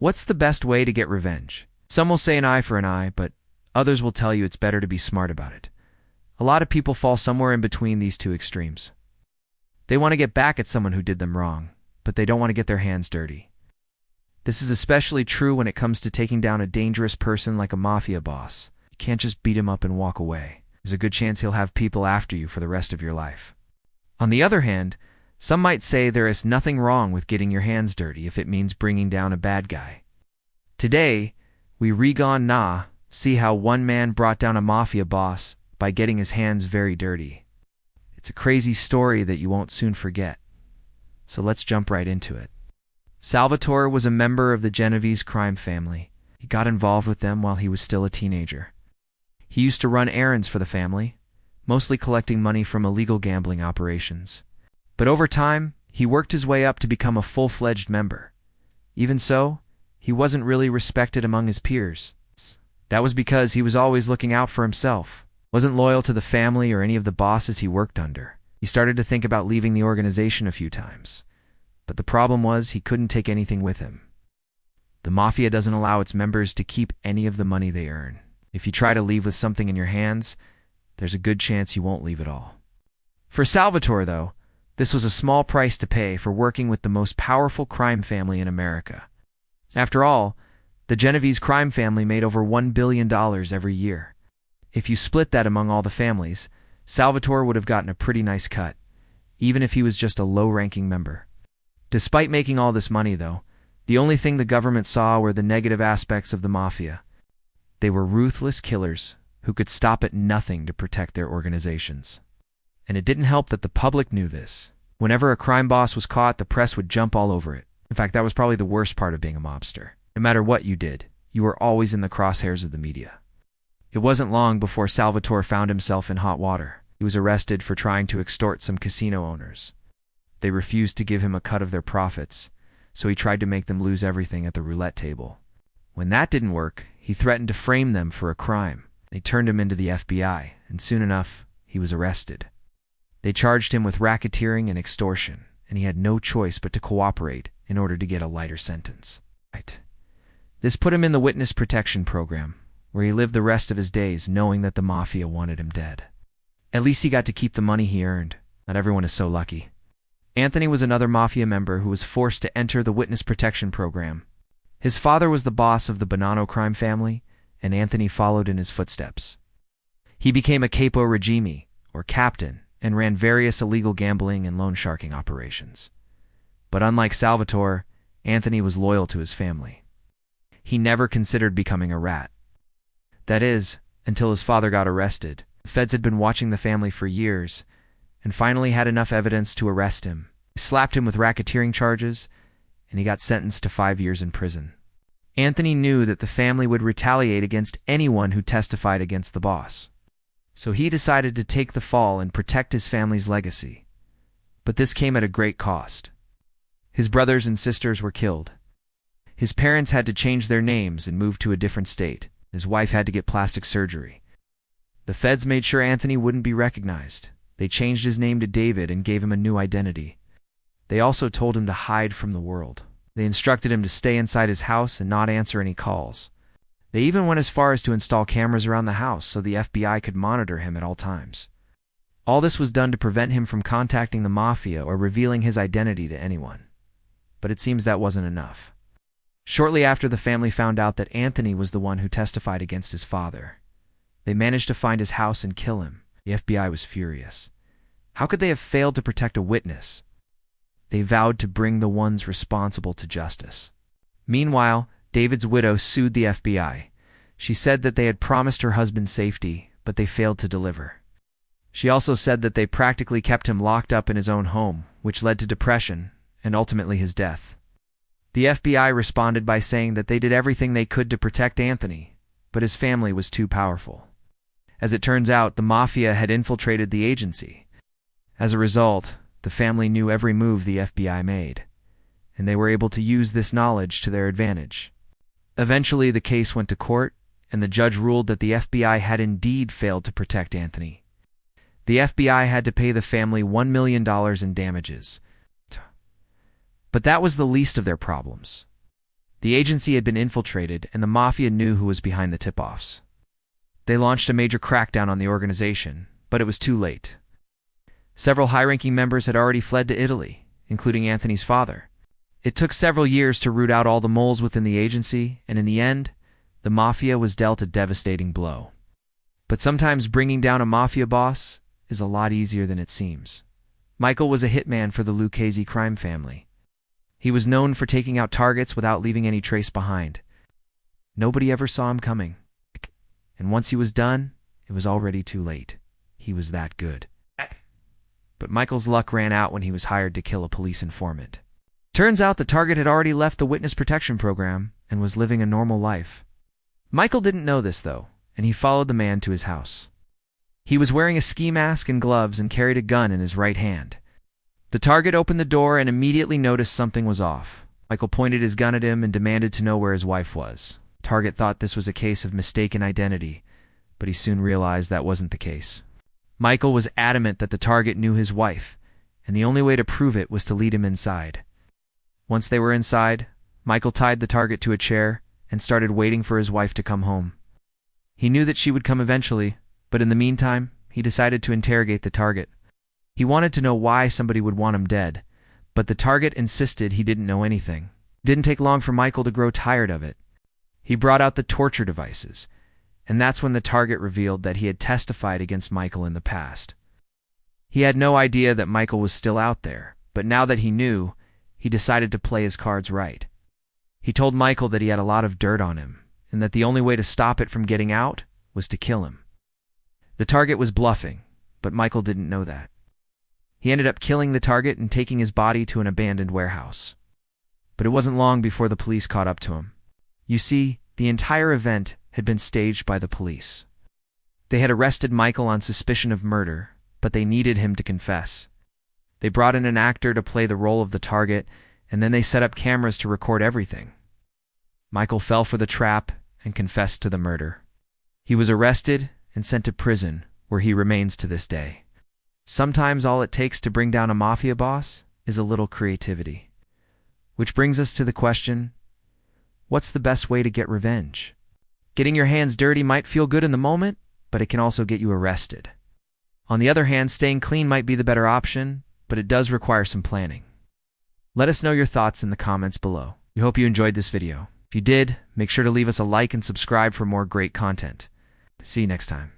What's the best way to get revenge? Some will say an eye for an eye, but others will tell you it's better to be smart about it. A lot of people fall somewhere in between these two extremes. They want to get back at someone who did them wrong, but they don't want to get their hands dirty. This is especially true when it comes to taking down a dangerous person like a mafia boss. You can't just beat him up and walk away. There's a good chance he'll have people after you for the rest of your life. On the other hand, some might say there is nothing wrong with getting your hands dirty if it means bringing down a bad guy. Today, we see how one man brought down a mafia boss by getting his hands very dirty. It's a crazy story that you won't soon forget. So let's jump right into it. Salvatore was a member of the Genovese crime family. He got involved with them while he was still a teenager. He used to run errands for the family, mostly collecting money from illegal gambling operations. But over time, he worked his way up to become a full-fledged member. Even so, he wasn't really respected among his peers. That was because he was always looking out for himself, wasn't loyal to the family or any of the bosses he worked under. He started to think about leaving the organization a few times. But the problem was he couldn't take anything with him. The Mafia doesn't allow its members to keep any of the money they earn. If you try to leave with something in your hands, there's a good chance you won't leave at all. For Salvatore, though, this was a small price to pay for working with the most powerful crime family in America. After all, the Genovese crime family made over $1 billion every year. If you split that among all the families, Salvatore would have gotten a pretty nice cut, even if he was just a low-ranking member. Despite making all this money, though, the only thing the government saw were the negative aspects of the Mafia. They were ruthless killers who could stop at nothing to protect their organizations. And it didn't help that the public knew this. Whenever a crime boss was caught, the press would jump all over it. In fact, that was probably the worst part of being a mobster. No matter what you did, you were always in the crosshairs of the media. It wasn't long before Salvatore found himself in hot water. He was arrested for trying to extort some casino owners. They refused to give him a cut of their profits, so he tried to make them lose everything at the roulette table. When that didn't work, he threatened to frame them for a crime. They turned him into the FBI, and soon enough, he was arrested. They charged him with racketeering and extortion, and he had no choice but to cooperate in order to get a lighter sentence. This put him in the witness protection program, where he lived the rest of his days knowing that the Mafia wanted him dead. At least he got to keep the money he earned. Not everyone is so lucky. Anthony was another Mafia member who was forced to enter the witness protection program. His father was the boss of the Bonanno crime family, and Anthony followed in his footsteps. He became a capo regime, or captain, and ran various illegal gambling and loan sharking operations. But unlike Salvatore, Anthony was loyal to his family. He never considered becoming a rat. That is, until his father got arrested. The feds had been watching the family for years, and finally had enough evidence to arrest him. They slapped him with racketeering charges, and he got sentenced to 5 years in prison. Anthony knew that the family would retaliate against anyone who testified against the boss. So he decided to take the fall and protect his family's legacy. But this came at a great cost. His brothers and sisters were killed. His parents had to change their names and move to a different state. His wife had to get plastic surgery. The feds made sure Anthony wouldn't be recognized. They changed his name to David and gave him a new identity. They also told him to hide from the world. They instructed him to stay inside his house and not answer any calls. They even went as far as to install cameras around the house so the FBI could monitor him at all times. All this was done to prevent him from contacting the Mafia or revealing his identity to anyone. But it seems that wasn't enough. Shortly after the family found out that Anthony was the one who testified against his father, they managed to find his house and kill him. The FBI was furious. How could they have failed to protect a witness? They vowed to bring the ones responsible to justice. Meanwhile, David's widow sued the FBI. She said that they had promised her husband safety, but they failed to deliver. She also said that they practically kept him locked up in his own home, which led to depression and ultimately his death. The FBI responded by saying that they did everything they could to protect Anthony, but his family was too powerful. As it turns out, the Mafia had infiltrated the agency. As a result, the family knew every move the FBI made, and they were able to use this knowledge to their advantage. Eventually, the case went to court, and the judge ruled that the FBI had indeed failed to protect Anthony. The FBI had to pay the family $1 million in damages. But that was the least of their problems. The agency had been infiltrated, and the Mafia knew who was behind the tip-offs. They launched a major crackdown on the organization, but it was too late. Several high-ranking members had already fled to Italy, including Anthony's father. It took several years to root out all the moles within the agency, and in the end, the Mafia was dealt a devastating blow. But sometimes bringing down a Mafia boss is a lot easier than it seems. Michael was a hitman for the Lucchese crime family. He was known for taking out targets without leaving any trace behind. Nobody ever saw him coming. And once he was done, it was already too late. He was that good. But Michael's luck ran out when he was hired to kill a police informant. Turns out the target had already left the witness protection program and was living a normal life. Michael didn't know this, though, and he followed the man to his house. He was wearing a ski mask and gloves and carried a gun in his right hand. The target opened the door and immediately noticed something was off. Michael pointed his gun at him and demanded to know where his wife was. Target thought this was a case of mistaken identity, but he soon realized that wasn't the case. Michael was adamant that the target knew his wife, and the only way to prove it was to lead him inside. Once they were inside, Michael tied the target to a chair and started waiting for his wife to come home. He knew that she would come eventually, but in the meantime, he decided to interrogate the target. He wanted to know why somebody would want him dead, but the target insisted he didn't know anything. It didn't take long for Michael to grow tired of it. He brought out the torture devices, and that's when the target revealed that he had testified against Michael in the past. He had no idea that Michael was still out there, but now that he knew, he decided to play his cards right. He told Michael that he had a lot of dirt on him, and that the only way to stop it from getting out was to kill him. The target was bluffing, but Michael didn't know that. He ended up killing the target and taking his body to an abandoned warehouse. But it wasn't long before the police caught up to him. You see, the entire event had been staged by the police. They had arrested Michael on suspicion of murder, but they needed him to confess. They brought in an actor to play the role of the target, and then they set up cameras to record everything. Michael fell for the trap and confessed to the murder. He was arrested and sent to prison, where he remains to this day. Sometimes all it takes to bring down a Mafia boss is a little creativity. Which brings us to the question, what's the best way to get revenge? Getting your hands dirty might feel good in the moment, but it can also get you arrested. On the other hand, staying clean might be the better option, but it does require some planning. Let us know your thoughts in the comments below. We hope you enjoyed this video. If you did, make sure to leave us a like and subscribe for more great content. See you next time.